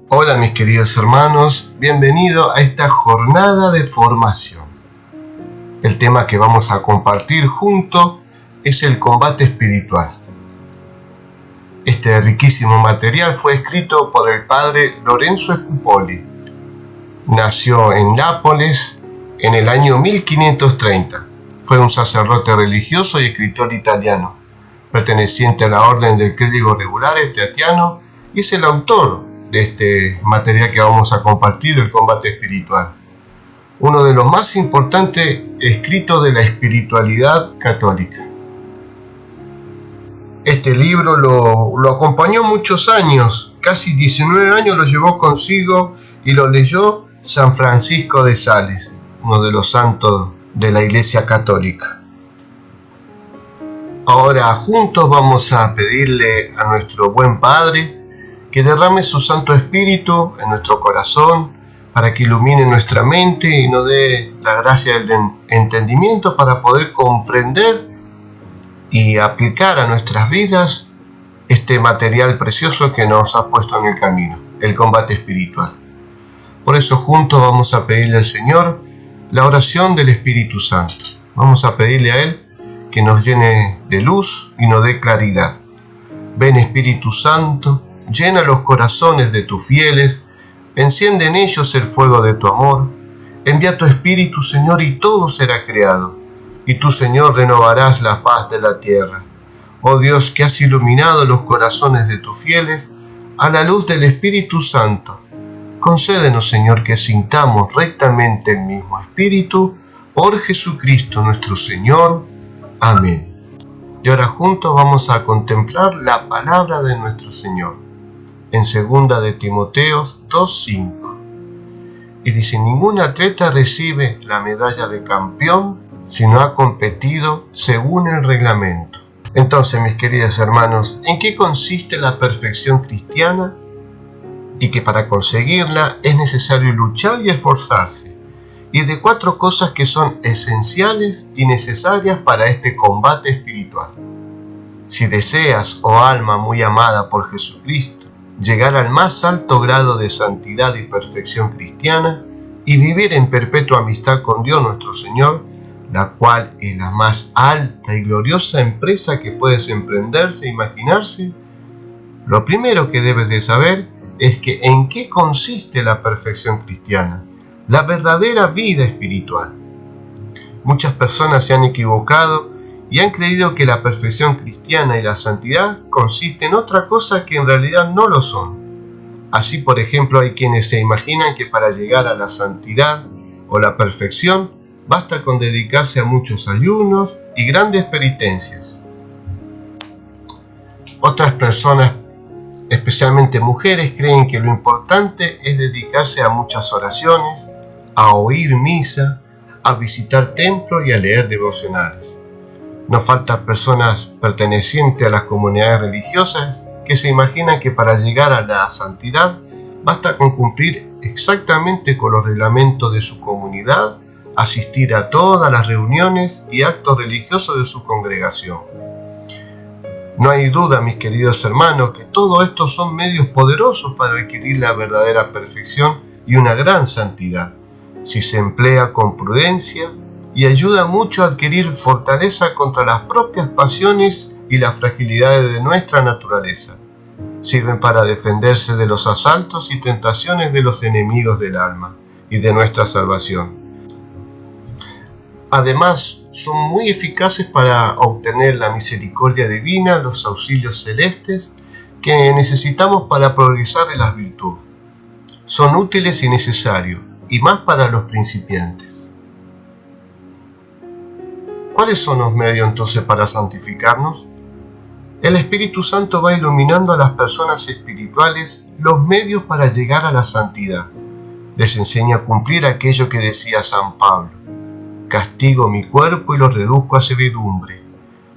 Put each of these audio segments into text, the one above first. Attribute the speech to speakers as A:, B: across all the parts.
A: Hola mis queridos hermanos, bienvenido a esta jornada de formación. El tema que vamos a compartir juntos es el combate espiritual. Este riquísimo material fue escrito por el padre Lorenzo Scupoli. Nació en Nápoles en el año 1530. Fue un sacerdote religioso y escritor italiano, perteneciente a la orden del clérigo regulares teatiano, y es el autor de este material que vamos a compartir, el combate espiritual. Uno de los más importantes escritos de la espiritualidad católica. Este libro lo acompañó muchos años, casi 19 años lo llevó consigo y lo leyó San Francisco de Sales, uno de los santos de la Iglesia Católica. Ahora juntos vamos a pedirle a nuestro buen Padre que derrame su Santo Espíritu en nuestro corazón para que ilumine nuestra mente y nos dé la gracia del entendimiento para poder comprender y aplicar a nuestras vidas este material precioso que nos ha puesto en el camino, el combate espiritual. Por eso juntos vamos a pedirle al Señor la oración del Espíritu Santo. Vamos a pedirle a Él que nos llene de luz y nos dé claridad. Ven Espíritu Santo, llena los corazones de tus fieles, enciende en ellos el fuego de tu amor. Envía tu Espíritu, Señor, y todo será creado, y tú, Señor, renovarás la faz de la tierra. Oh Dios, que has iluminado los corazones de tus fieles a la luz del Espíritu Santo, concédenos, Señor, que sintamos rectamente el mismo Espíritu, por Jesucristo nuestro Señor. Amén. Y ahora juntos vamos a contemplar la palabra de nuestro Señor. En 2 de Timoteo 2:5. Y dice: ningún atleta recibe la medalla de campeón si no ha competido según el reglamento. Entonces, mis queridos hermanos, ¿en qué consiste la perfección cristiana? Y que para conseguirla es necesario luchar y esforzarse. Y de 4 cosas que son esenciales y necesarias para este combate espiritual. Si deseas, oh alma muy amada por Jesucristo, llegar al más alto grado de santidad y perfección cristiana y vivir en perpetua amistad con Dios nuestro Señor, la cual es la más alta y gloriosa empresa que puedes emprenderse e imaginarse, lo primero que debes de saber es que en qué consiste la perfección cristiana, la verdadera vida espiritual. Muchas personas se han equivocado y han creído que la perfección cristiana y la santidad consisten en otra cosa que en realidad no lo son. Así, por ejemplo, hay quienes se imaginan que para llegar a la santidad o la perfección basta con dedicarse a muchos ayunos y grandes penitencias. Otras personas, especialmente mujeres, creen que lo importante es dedicarse a muchas oraciones, a oír misa, a visitar templos y a leer devocionales. No faltan personas pertenecientes a las comunidades religiosas que se imaginan que para llegar a la santidad basta con cumplir exactamente con los reglamentos de su comunidad, asistir a todas las reuniones y actos religiosos de su congregación. No hay duda, mis queridos hermanos, que todo esto son medios poderosos para adquirir la verdadera perfección y una gran santidad, si se emplea con prudencia, y ayuda mucho a adquirir fortaleza contra las propias pasiones y las fragilidades de nuestra naturaleza. Sirven para defenderse de los asaltos y tentaciones de los enemigos del alma y de nuestra salvación. Además, son muy eficaces para obtener la misericordia divina, los auxilios celestes que necesitamos para progresar en las virtudes. Son útiles y necesarios, y más para los principiantes. ¿Cuáles son los medios entonces para santificarnos? El Espíritu Santo va iluminando a las personas espirituales los medios para llegar a la santidad. Les enseña a cumplir aquello que decía San Pablo: castigo mi cuerpo y lo reduzco a servidumbre,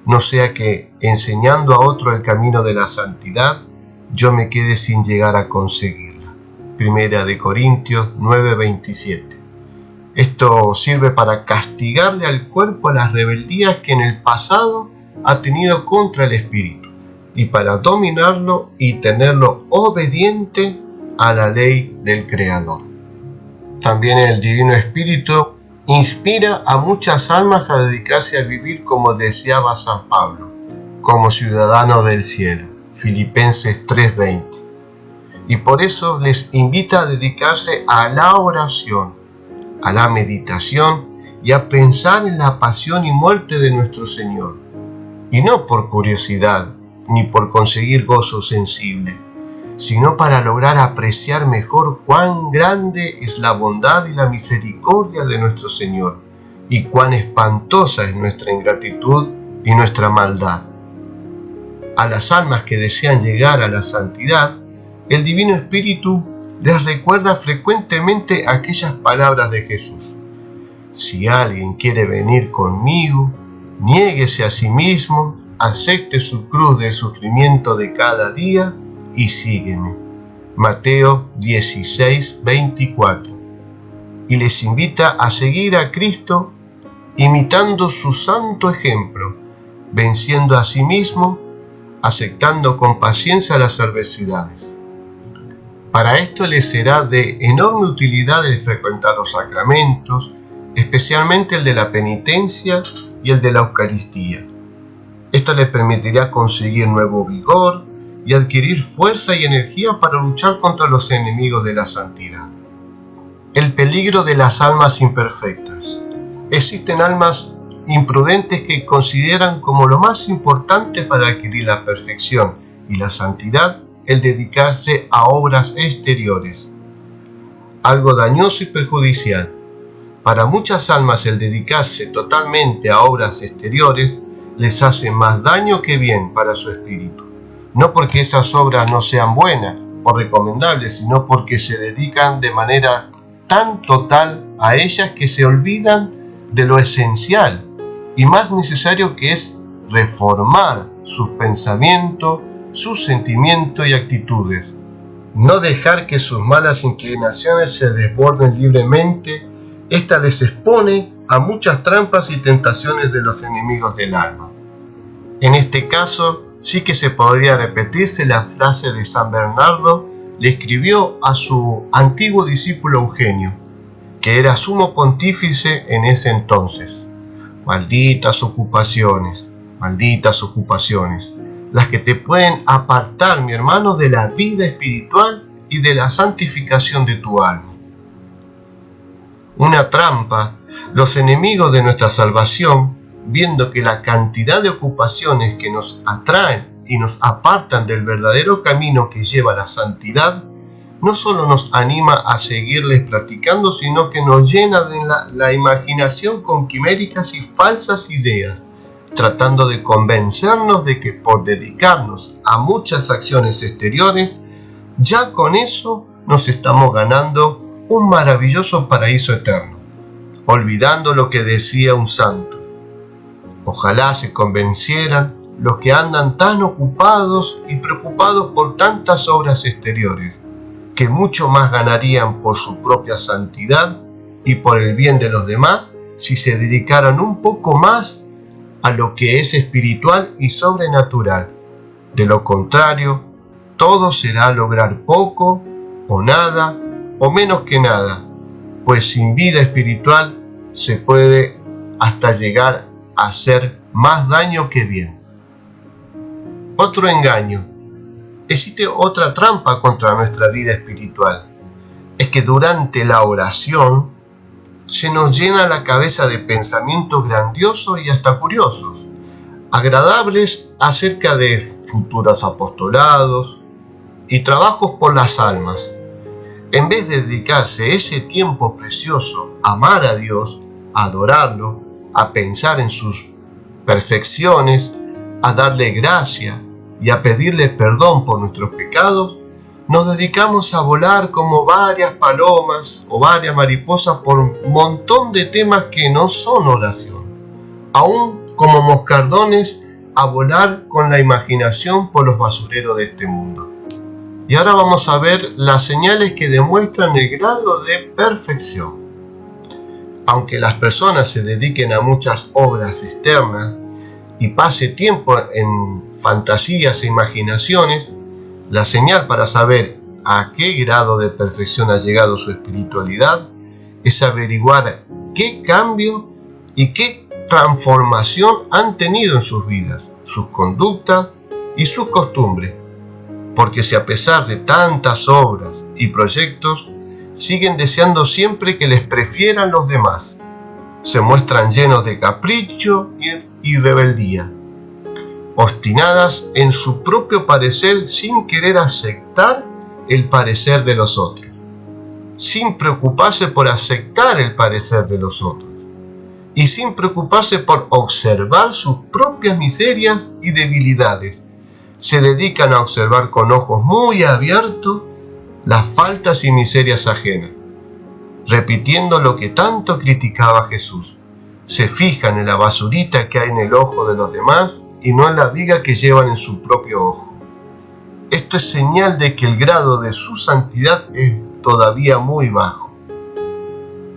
A: no sea que, enseñando a otro el camino de la santidad, yo me quede sin llegar a conseguirla. 1 Corintios 9:27. Esto sirve para castigarle al cuerpo a las rebeldías que en el pasado ha tenido contra el espíritu, y para dominarlo y tenerlo obediente a la ley del Creador. También el Divino Espíritu inspira a muchas almas a dedicarse a vivir como deseaba San Pablo, como ciudadano del cielo, Filipenses 3:20. Y por eso les invita a dedicarse a la oración, a la meditación y a pensar en la pasión y muerte de nuestro Señor. Y no por curiosidad, ni por conseguir gozo sensible, sino para lograr apreciar mejor cuán grande es la bondad y la misericordia de nuestro Señor, y cuán espantosa es nuestra ingratitud y nuestra maldad. A las almas que desean llegar a la santidad, el Divino Espíritu les recuerda frecuentemente aquellas palabras de Jesús: si alguien quiere venir conmigo, niéguese a sí mismo, acepte su cruz del sufrimiento de cada día y sígueme. Mateo 16:24. Y les invita a seguir a Cristo imitando su santo ejemplo, venciendo a sí mismo, aceptando con paciencia las adversidades. Para esto les será de enorme utilidad el frecuentar los sacramentos, especialmente el de la penitencia y el de la Eucaristía. Esto les permitirá conseguir nuevo vigor y adquirir fuerza y energía para luchar contra los enemigos de la santidad. El peligro de las almas imperfectas. Existen almas imprudentes que consideran como lo más importante para adquirir la perfección y la santidad el dedicarse a obras exteriores, algo dañoso y perjudicial. Para muchas almas el dedicarse totalmente a obras exteriores les hace más daño que bien para su espíritu, no porque esas obras no sean buenas o recomendables, sino porque se dedican de manera tan total a ellas que se olvidan de lo esencial y más necesario, que es reformar sus pensamientos, sus sentimientos y actitudes. No dejar que sus malas inclinaciones se desborden libremente. Esta les expone a muchas trampas y tentaciones de los enemigos del alma. En este caso, sí que se podría repetirse la frase de San Bernardo, le escribió a su antiguo discípulo Eugenio, que era sumo pontífice en ese entonces: malditas ocupaciones, las que te pueden apartar, mi hermano, de la vida espiritual y de la santificación de tu alma. Una trampa. Los enemigos de nuestra salvación, viendo que la cantidad de ocupaciones que nos atraen y nos apartan del verdadero camino que lleva a la santidad, no solo nos anima a seguirles practicando, sino que nos llena de la imaginación con quiméricas y falsas ideas, tratando de convencernos de que por dedicarnos a muchas acciones exteriores, ya con eso nos estamos ganando un maravilloso paraíso eterno, olvidando lo que decía un santo: ojalá se convencieran los que andan tan ocupados y preocupados por tantas obras exteriores, que mucho más ganarían por su propia santidad y por el bien de los demás si se dedicaran un poco más a lo que es espiritual y sobrenatural. De lo contrario, todo será lograr poco o nada o menos que nada, pues sin vida espiritual se puede hasta llegar a hacer más daño que bien. Otro engaño. Existe otra trampa contra nuestra vida espiritual. Es que durante la oración se nos llena la cabeza de pensamientos grandiosos y hasta curiosos, agradables acerca de futuros apostolados y trabajos por las almas. En vez de dedicarse ese tiempo precioso a amar a Dios, a adorarlo, a pensar en sus perfecciones, a darle gracia y a pedirle perdón por nuestros pecados, nos dedicamos a volar como varias palomas o varias mariposas por un montón de temas que no son oración, aún como moscardones a volar con la imaginación por los basureros de este mundo. Y ahora vamos a ver las señales que demuestran el grado de perfección. Aunque las personas se dediquen a muchas obras externas y pase tiempo en fantasías e imaginaciones, la señal para saber a qué grado de perfección ha llegado su espiritualidad es averiguar qué cambio y qué transformación han tenido en sus vidas, sus conductas y sus costumbres. Porque si a pesar de tantas obras y proyectos siguen deseando siempre que les prefieran los demás, se muestran llenos de capricho y rebeldía, obstinadas en su propio parecer sin querer aceptar el parecer de los otros, sin preocuparse por aceptar el parecer de los otros y sin preocuparse por observar sus propias miserias y debilidades, se dedican a observar con ojos muy abiertos las faltas y miserias ajenas, repitiendo lo que tanto criticaba Jesús. Se fijan en la basurita que hay en el ojo de los demás y no en la viga que llevan en su propio ojo. Esto es señal de que el grado de su santidad es todavía muy bajo.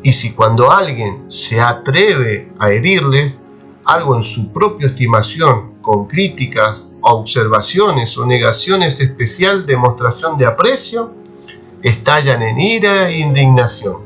A: Y si cuando alguien se atreve a herirles algo en su propia estimación, con críticas, observaciones o negaciones, especial demostración de aprecio, estallan en ira e indignación.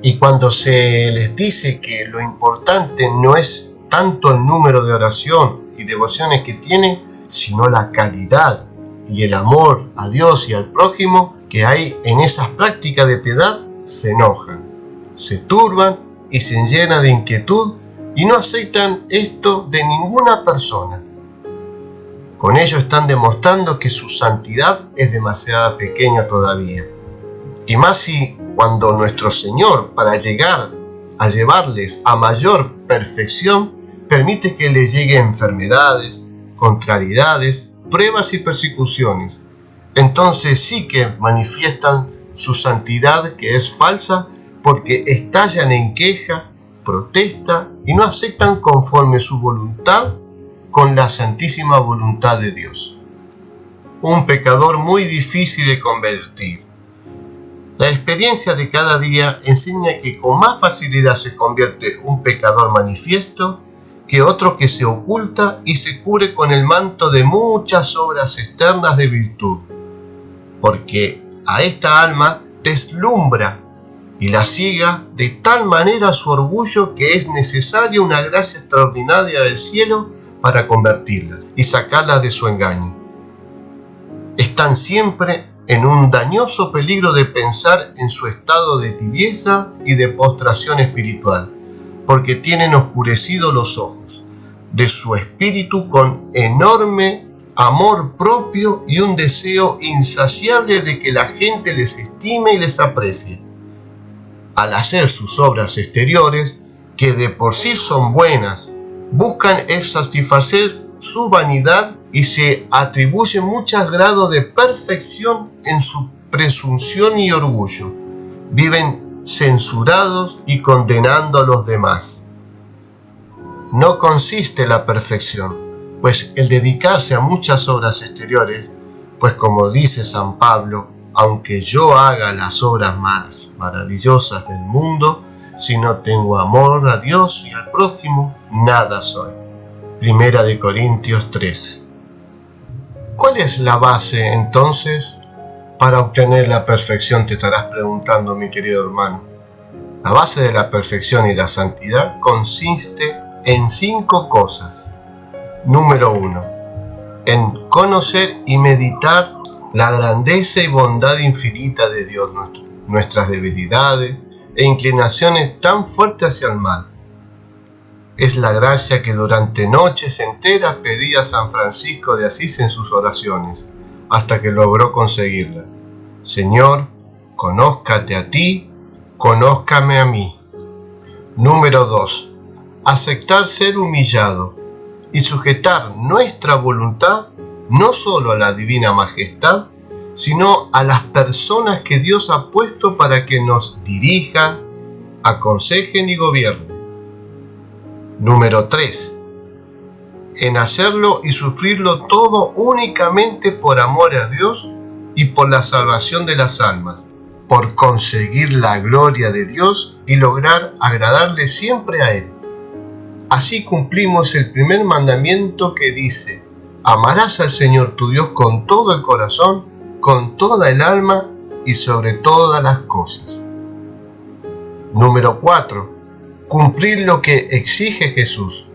A: Y cuando se les dice que lo importante no es tanto el número de oración y devociones que tienen, sino la calidad y el amor a Dios y al prójimo que hay en esas prácticas de piedad, se enojan, se turban y se llenan de inquietud y no aceptan esto de ninguna persona. Con ello están demostrando que su santidad es demasiado pequeña todavía. Y más si cuando nuestro Señor, para llegar a llevarles a mayor perfección, permite que les lleguen enfermedades, contrariedades, pruebas y persecuciones. Entonces sí que manifiestan su santidad, que es falsa, porque estallan en queja, protesta y no aceptan conforme su voluntad con la santísima voluntad de Dios. Un pecador muy difícil de convertir. La experiencia de cada día enseña que con más facilidad se convierte un pecador manifiesto que otro que se oculta y se cubre con el manto de muchas obras externas de virtud, porque a esta alma deslumbra y la ciega de tal manera su orgullo que es necesaria una gracia extraordinaria del cielo para convertirlas y sacarlas de su engaño. Están siempre en un dañoso peligro de pensar en su estado de tibieza y de postración espiritual, porque tienen oscurecidos los ojos de su espíritu con enorme amor propio y un deseo insaciable de que la gente les estime y les aprecie. Al hacer sus obras exteriores, que de por sí son buenas, buscan es satisfacer su vanidad y se atribuyen muchos grados de perfección en su presunción y orgullo. Viven censurados y condenando a los demás. No consiste la perfección, pues el dedicarse a muchas obras exteriores, pues como dice San Pablo, aunque yo haga las obras más maravillosas del mundo, si no tengo amor a Dios y al prójimo, nada soy. Primera de Corintios 3. ¿Cuál es la base entonces para obtener la perfección? Te estarás preguntando, mi querido hermano. La base de la perfección y la santidad consiste en 5 cosas. Número 1. En conocer y meditar la grandeza y bondad infinita de Dios, nuestras debilidades e inclinaciones tan fuertes hacia el mal. Es la gracia que durante noches enteras pedía San Francisco de Asís en sus oraciones, hasta que logró conseguirla. Señor, conózcate a ti, conózcame a mí. Número 2. Aceptar ser humillado y sujetar nuestra voluntad no solo a la divina majestad, sino a las personas que Dios ha puesto para que nos dirijan, aconsejen y gobiernen. Número 3. En hacerlo y sufrirlo todo únicamente por amor a Dios y por la salvación de las almas, por conseguir la gloria de Dios y lograr agradarle siempre a Él. Así cumplimos el primer mandamiento que dice: amarás al Señor tu Dios con todo el corazón, con toda el alma y sobre todas las cosas. Número 4. Cumplir lo que exige Jesús.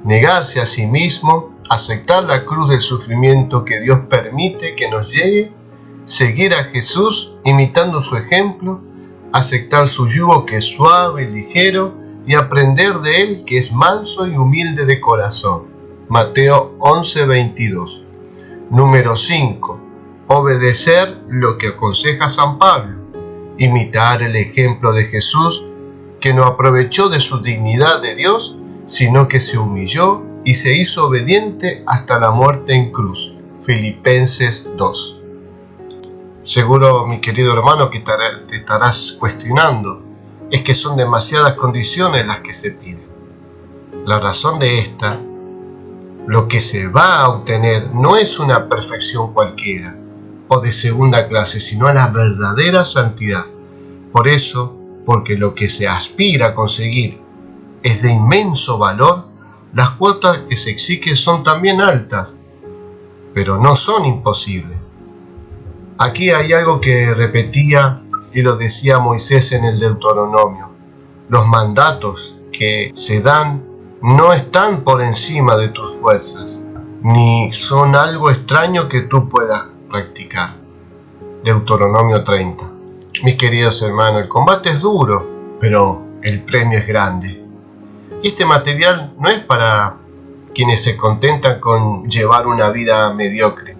A: Negarse a sí mismo, aceptar la cruz del sufrimiento que Dios permite que nos llegue, seguir a Jesús imitando su ejemplo, aceptar su yugo que es suave y ligero y aprender de él que es manso y humilde de corazón. Mateo 11:22. Número 5. Obedecer lo que aconseja San Pablo. Imitar el ejemplo de Jesús, que no aprovechó de su dignidad de Dios, sino que se humilló y se hizo obediente hasta la muerte en cruz. Filipenses 2. Seguro, mi querido hermano, que te estarás cuestionando, es que son demasiadas condiciones las que se piden. La razón de esta, lo que se va a obtener no es una perfección cualquiera o de segunda clase, sino la verdadera santidad. Por eso, porque lo que se aspira a conseguir es de inmenso valor, las cuotas que se exigen son también altas, pero no son imposibles. Aquí hay algo que repetía y lo decía Moisés en el Deuteronomio. Los mandatos que se dan no están por encima de tus fuerzas, ni son algo extraño que tú puedas practicar. Deuteronomio 30. Mis queridos hermanos, el combate es duro, pero el premio es grande. Y este material no es para quienes se contentan con llevar una vida mediocre,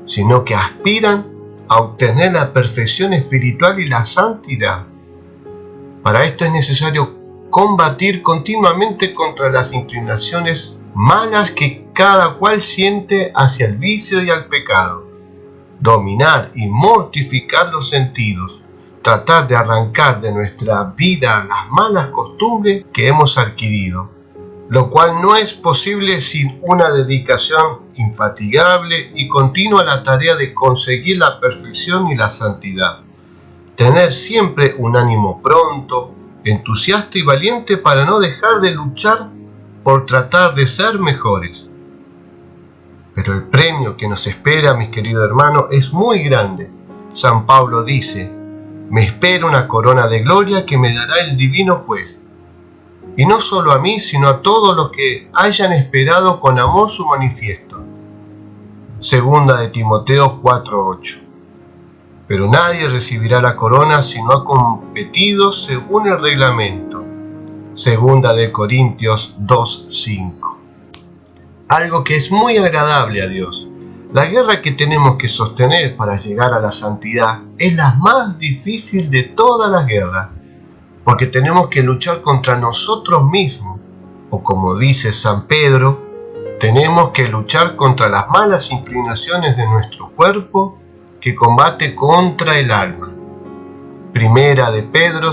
A: sino que aspiran a obtener la perfección espiritual y la santidad. Para esto es necesario combatir continuamente contra las inclinaciones malas que cada cual siente hacia el vicio y al pecado, dominar y mortificar los sentidos, tratar de arrancar de nuestra vida las malas costumbres que hemos adquirido, lo cual no es posible sin una dedicación infatigable y continua a la tarea de conseguir la perfección y la santidad. Tener siempre un ánimo pronto, entusiasta y valiente para no dejar de luchar por tratar de ser mejores. Pero el premio que nos espera, mis queridos hermanos, es muy grande. San Pablo dice: me espera una corona de gloria que me dará el divino juez. Y no solo a mí, sino a todos los que hayan esperado con amor su manifiesto. Segunda de Timoteo 4:8. Pero nadie recibirá la corona si no ha competido según el reglamento. Segunda de Corintios 2:5. Algo que es muy agradable a Dios. La guerra que tenemos que sostener para llegar a la santidad es la más difícil de todas las guerras, porque tenemos que luchar contra nosotros mismos, o como dice San Pedro, tenemos que luchar contra las malas inclinaciones de nuestro cuerpo que combate contra el alma. Primera de Pedro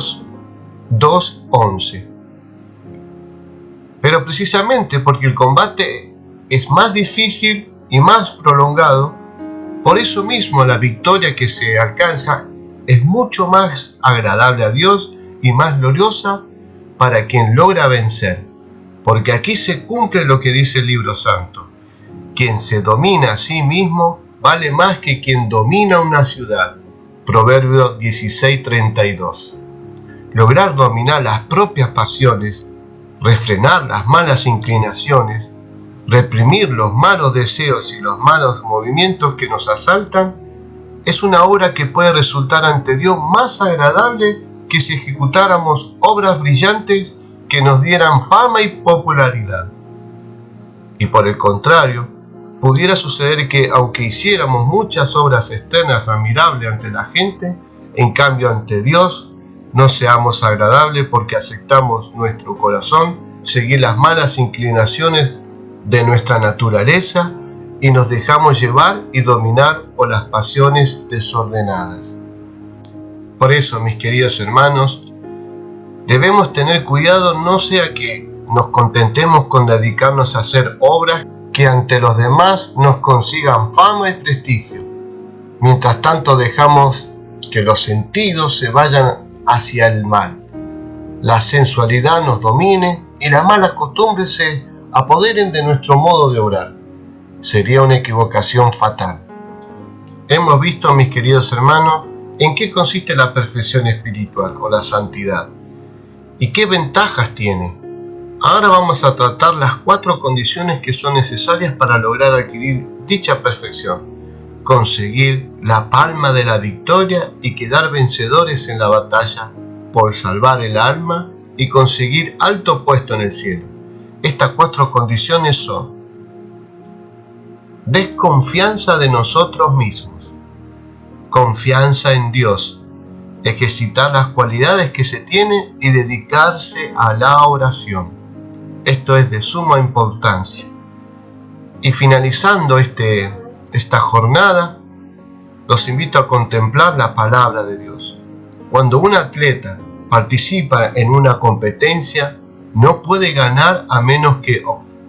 A: 2:11. Pero precisamente porque el combate es más difícil y más prolongado, por eso mismo la victoria que se alcanza es mucho más agradable a Dios y más gloriosa para quien logra vencer, porque aquí se cumple lo que dice el libro santo: quien se domina a sí mismo vale más que quien domina una ciudad. Proverbios 16:32. Lograr dominar las propias pasiones, refrenar las malas inclinaciones, reprimir los malos deseos y los malos movimientos que nos asaltan, es una obra que puede resultar ante Dios más agradable que si ejecutáramos obras brillantes que nos dieran fama y popularidad. Y por el contrario, pudiera suceder que aunque hiciéramos muchas obras externas admirables ante la gente, en cambio ante Dios no seamos agradables porque aceptamos nuestro corazón seguir las malas inclinaciones de nuestra naturaleza y nos dejamos llevar y dominar por las pasiones desordenadas. Por eso, mis queridos hermanos, debemos tener cuidado no sea que nos contentemos con dedicarnos a hacer obras que ante los demás nos consigan fama y prestigio. Mientras tanto dejamos que los sentidos se vayan hacia el mal, la sensualidad nos domine y las malas costumbres se apoderen de nuestro modo de obrar. Sería una equivocación fatal. Hemos visto, mis queridos hermanos, en qué consiste la perfección espiritual o la santidad y qué ventajas tiene. Ahora vamos a tratar las 4 condiciones que son necesarias para lograr adquirir dicha perfección, conseguir la palma de la victoria y quedar vencedores en la batalla por salvar el alma y conseguir alto puesto en el cielo. Estas 4 condiciones son: desconfianza de nosotros mismos, confianza en Dios, ejercitar las cualidades que se tienen y dedicarse a la oración. Esto es de suma importancia. Y finalizando esta jornada, los invito a contemplar la palabra de Dios. Cuando un atleta participa en una competencia, no puede ganar a menos que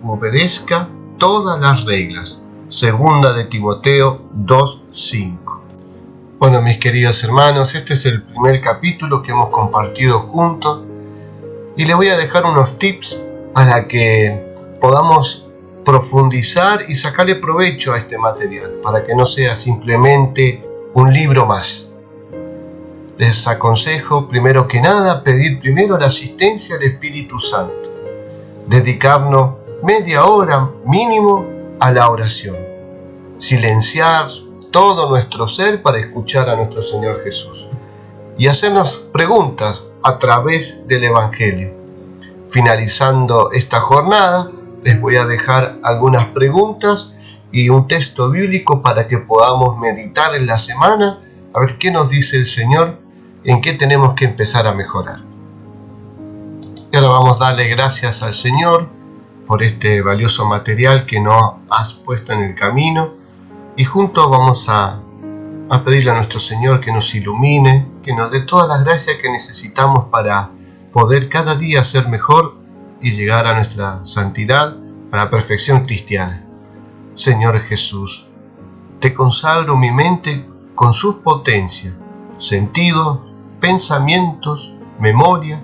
A: obedezca todas las reglas. Segunda de Timoteo 2:5. Bueno, mis queridos hermanos, este es el primer capítulo que hemos compartido juntos y les voy a dejar unos tips para que podamos profundizar y sacarle provecho a este material, para que no sea simplemente un libro más. Les aconsejo, primero que nada, pedir primero la asistencia del Espíritu Santo, dedicarnos media hora mínimo a la oración, silenciar todo nuestro ser para escuchar a nuestro Señor Jesús y hacernos preguntas a través del Evangelio. Finalizando esta jornada, les voy a dejar algunas preguntas y un texto bíblico para que podamos meditar en la semana, a ver qué nos dice el Señor, en qué tenemos que empezar a mejorar. Y ahora vamos a darle gracias al Señor por este valioso material que nos has puesto en el camino, y juntos vamos a pedirle a nuestro Señor que nos ilumine, que nos dé todas las gracias que necesitamos para poder cada día ser mejor y llegar a nuestra santidad, a la perfección cristiana. Señor Jesús, te consagro mi mente con sus potencias, sentidos, pensamientos, memoria,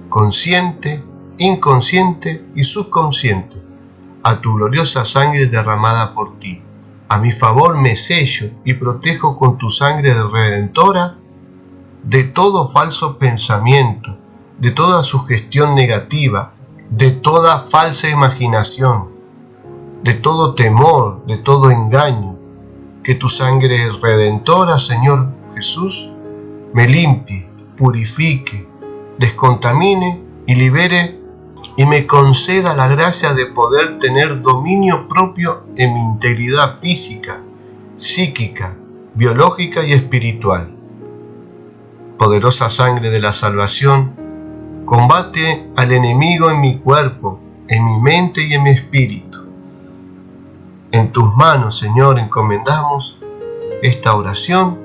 A: consciente, inconsciente y subconsciente, a tu gloriosa sangre derramada por ti. A mi favor me sello y protejo con tu sangre redentora de todo falso pensamiento, de toda sugestión negativa, de toda falsa imaginación, de todo temor, de todo engaño. Que tu sangre redentora, Señor Jesús, me limpie, purifique, descontamine y libere, y me conceda la gracia de poder tener dominio propio en mi integridad física, psíquica, biológica y espiritual. Poderosa sangre de la salvación, combate al enemigo en mi cuerpo, en mi mente y en mi espíritu. En tus manos, Señor, encomendamos esta oración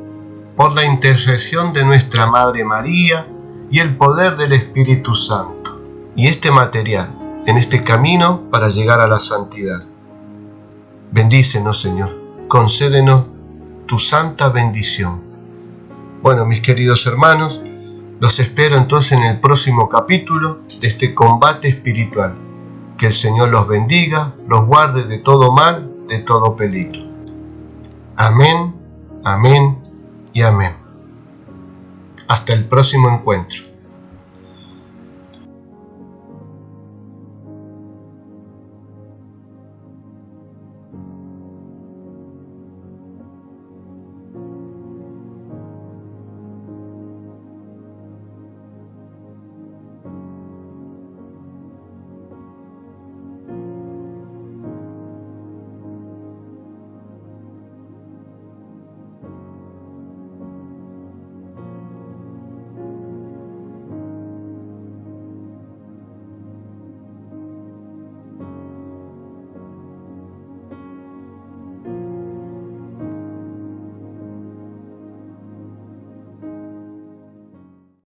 A: por la intercesión de nuestra Madre María y el poder del Espíritu Santo, y este material en este camino para llegar a la santidad. Bendícenos, Señor, concédenos tu santa bendición. Bueno, mis queridos hermanos, los espero entonces en el próximo capítulo de este combate espiritual. Que el Señor los bendiga, los guarde de todo mal, de todo peligro. Amén, amén y amén. Hasta el próximo encuentro.